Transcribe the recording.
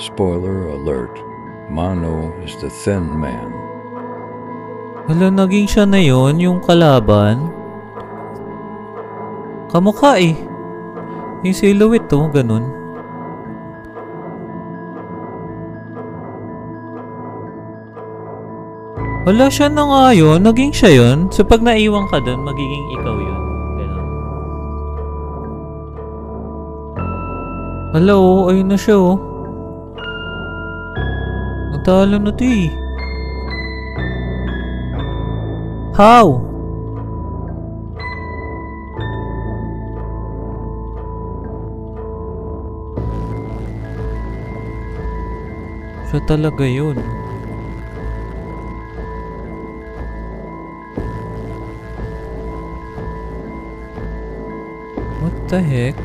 Spoiler alert, Mano is the thin man. Hala, naging siya na yon yung kalaban. Kamukha eh. Yung silhouette to, ganun. Wala, siya na nga yun. Naging siya yun. So pag naiwan ka dun, magiging ikaw yun. Ganun. Hala, oh, ayun na siya oh. Natalo na to eh. How? Siya talaga yun. What the heck?